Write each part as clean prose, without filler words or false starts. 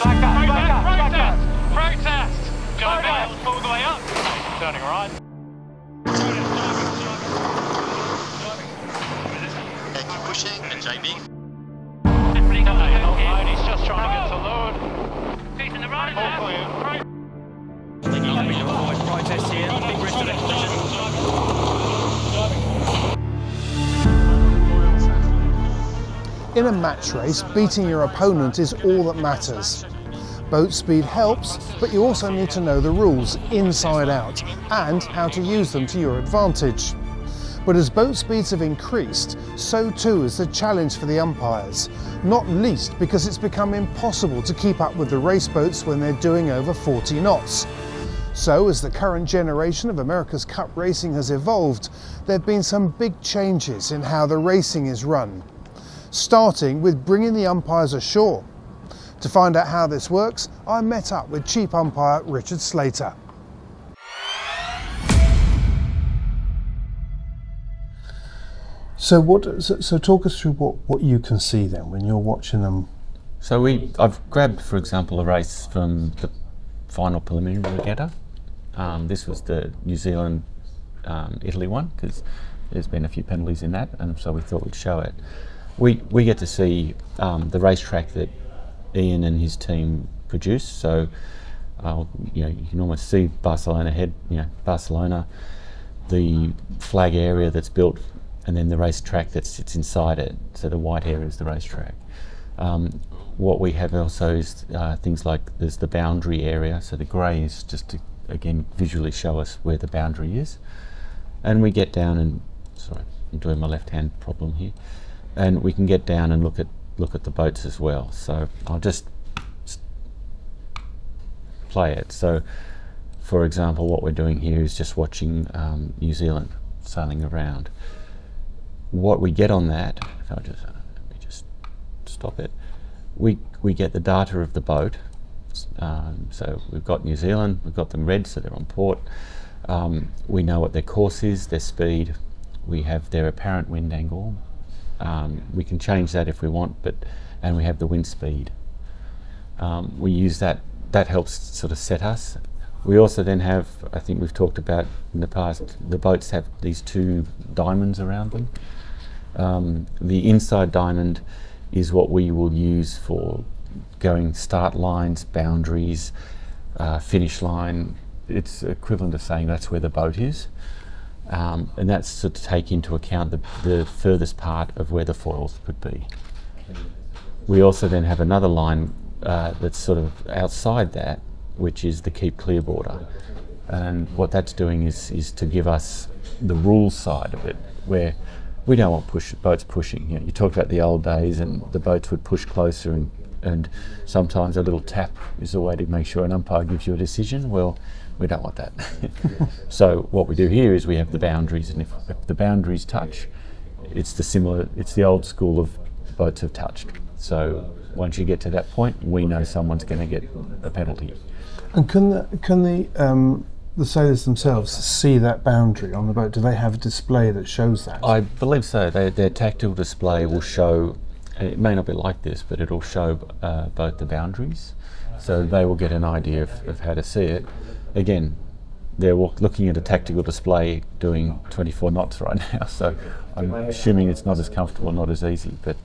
Protest! Going back all the way up. Turning right. Keep pushing, and JB. He's just trying to get to load. Facing the right. All clear. Protest here. Big risk to the collision. In a match race, beating your opponent is all that matters. Boat speed helps, but you also need to know the rules inside out and how to use them to your advantage. But as boat speeds have increased, so too is the challenge for the umpires, not least because it's become impossible to keep up with the race boats when they're doing over 40 knots. So as the current generation of America's Cup racing has evolved, there have been some big changes in how the racing is run, starting with bringing the umpires ashore. To find out how this works, I met up with Chief Umpire Richard Slater. So talk us through what you can see then when you're watching them. So I've grabbed, for example, a race from the final preliminary regatta. This was the New Zealand Italy one, because there's been a few penalties in that, and so we thought we'd show it. We get to see the racetrack that Ian and his team produce. So you can almost see Barcelona head, Barcelona, the flag area that's built, and then the racetrack that sits inside it. So the white area is the racetrack. What we have also is things like there's the boundary area. So the grey is just to again visually show us where the boundary is, and we get down and sorry, I'm doing my left hand problem here. And we can get down and look at the boats as well. So I'll just play it. So, for example, what we're doing here is just watching New Zealand sailing around. What we get on that, if I just let me just stop it, we get the data of the boat. So we've got New Zealand, we've got them red, so they're on port. We know what their course is, their speed. We have their apparent wind angle. We can change that if we want, and we have the wind speed. We use that helps sort of set us. We also then have, I think we've talked about in the past, the boats have these two diamonds around them. The inside diamond is what we will use for going start lines, boundaries, finish line. It's equivalent to saying that's where the boat is. And that's to take into account the furthest part of where the foils could be. We also then have another line that's sort of outside that, which is the keep clear border. And what that's doing is to give us the rules side of it, where we don't want boats pushing. You talked about the old days and the boats would push closer, and sometimes a little tap is a way to make sure an umpire gives you a decision. Well, we don't want that. So what we do here is we have the boundaries, and if the boundaries touch, it's the old school of boats have touched. So once you get to that point, we know someone's going to get a penalty. And can the sailors themselves see that boundary on the boat? Do they have a display that shows that? I believe so. Their tactile display will show, it may not be like this, but it'll show both the boundaries. So they will get an idea of how to see it. Again, they're looking at a tactical display doing 24 knots right now, so I'm assuming it's not as comfortable, not as easy, but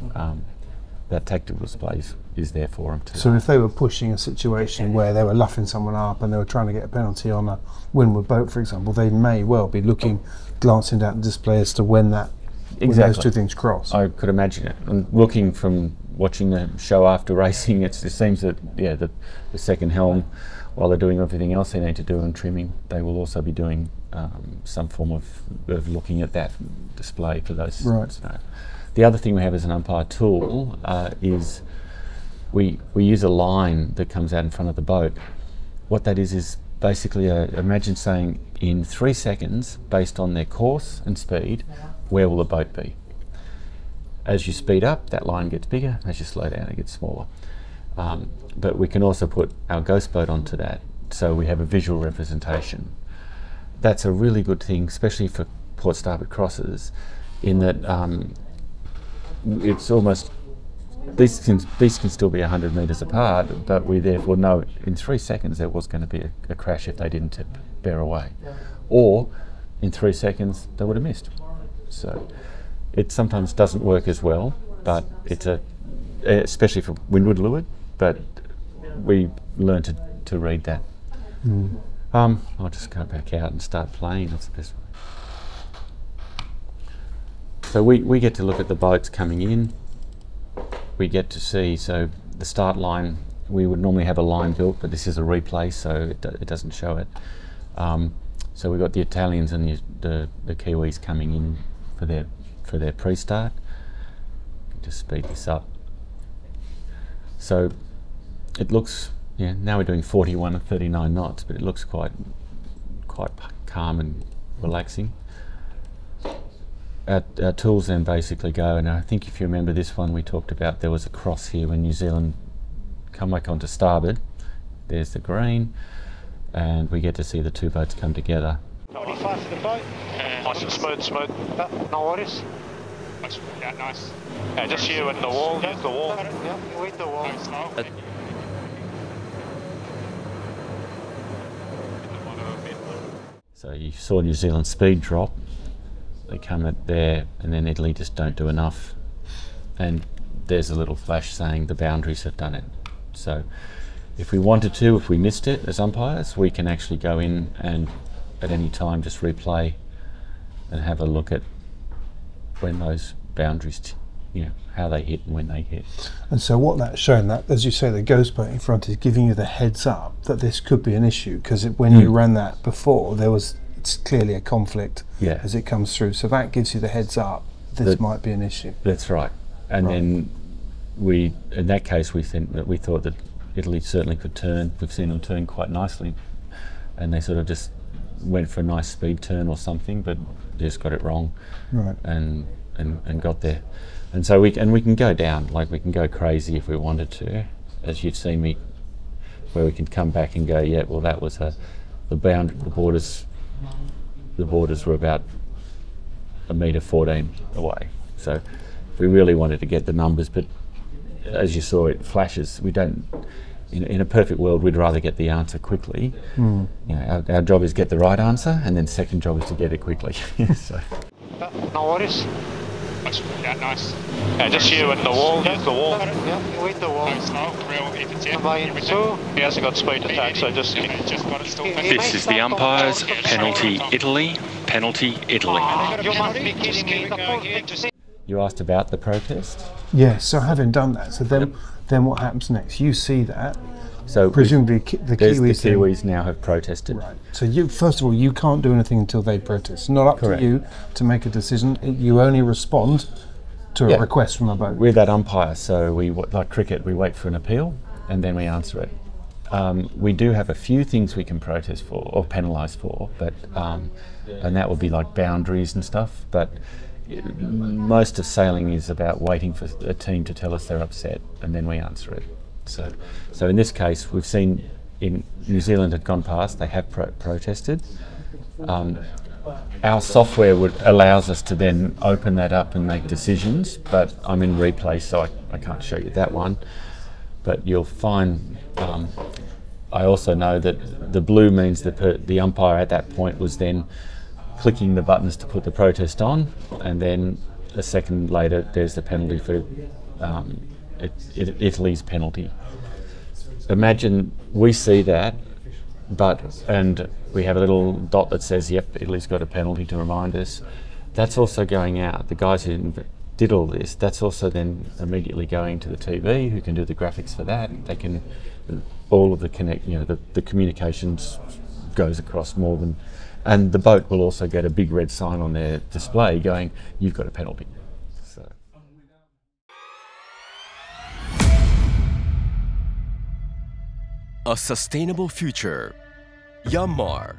that tactical display is there for them too. So if they were pushing a situation where they were luffing someone up and they were trying to get a penalty on a windward boat, for example, they may well be glancing down the display as to when those two things cross. I could imagine it. And looking from watching the show after racing, it seems that the second helm, while they're doing everything else they need to do and trimming, they will also be doing some form of looking at that display for those. Right. The other thing we have as an umpire tool is we use a line that comes out in front of the boat. What that is basically imagine saying in 3 seconds, based on their course and speed, where will the boat be? As you speed up, that line gets bigger. As you slow down, it gets smaller. But we can also put our ghost boat onto that, so we have a visual representation. That's a really good thing, especially for port starboard crosses, in that it's almost these can still be 100 metres apart, but we therefore know in 3 seconds there was going to be a crash if they didn't bear away, or in 3 seconds they would have missed. So it sometimes doesn't work as well, but it's especially for windward leeward, but we learn to read that. I'll just go back out and start playing. That's the best way. So we get to look at the boats coming in. We get to see, so the start line, we would normally have a line built, but this is a replay, so it doesn't show it. So we've got the Italians and the Kiwis coming in for their pre-start. Just speed this up. So it looks, now we're doing 41 and 39 knots, but it looks quite calm and relaxing. Our tools then basically go, and I think if you remember this one we talked about, there was a cross here when New Zealand come back onto starboard. There's the green, and we get to see the two boats come together. 95 for the boat. Nice and smooth. No worries. Yeah, nice. Yeah, just you and the wall. Yeah, the wall. Yeah, you hit the wall. So you saw New Zealand speed drop. They come at there, and then Italy just don't do enough. And there's a little flash saying the boundaries have done it. So if we wanted to, if we missed it as umpires, we can actually go in and at any time just replay and have a look at when those boundaries, how they hit and when they hit. And so what that's showing, that, as you say, the ghost boat in front is giving you the heads up that this could be an issue, because when you ran that before, it's clearly a conflict as it comes through. So that gives you the heads up, this might be an issue. That's right. And then in that case, we thought that Italy certainly could turn. We've seen them turn quite nicely, and they sort of just went for a nice speed turn or something, but just got it wrong, and got there. And so we can go down, like we can go crazy if we wanted to, as you've seen me, where we can come back and go, yeah, well that was the borders were about 1.14 meters away. So if we really wanted to get the numbers, but as you saw, it flashes. We don't. In a perfect world, we'd rather get the answer quickly. Our job is get the right answer, and then second job is to get it quickly. So. No worries. Yeah, nice. Yeah, just you and the wall. Yeah, the wall. Yeah, you hit the wall. He hasn't got speed attack, so just got it still. This is the umpires. Penalty Italy. Penalty Italy. You must be kidding me. You asked about the protest? Yes, so having done that, so then what happens next? You see that, so presumably the Kiwis now have protested. Right. So you, first of all, you can't do anything until they protest. It's not up to you to make a decision. You only respond to a request from a boat. We're that umpire, so like cricket, we wait for an appeal and then we answer it. We do have a few things we can protest for or penalise for, but and that would be like boundaries and stuff. But most of sailing is about waiting for a team to tell us they're upset, and then we answer it. So in this case, we've seen in New Zealand had gone past, they have protested. Our software allows us to then open that up and make decisions, but I'm in replay, so I can't show you that one. But you'll find, I also know that the blue means that the umpire at that point was then clicking the buttons to put the protest on, and then a second later there's the penalty for Italy's penalty. Imagine we see that, and we have a little dot that says, yep, Italy's got a penalty to remind us. That's also going out. The guys who did all this, that's also then immediately going to the TV, who can do the graphics for that. They can, all of the the communications goes across more than. And the boat will also get a big red sign on their display going, you've got a penalty. So. A sustainable future. Yanmar.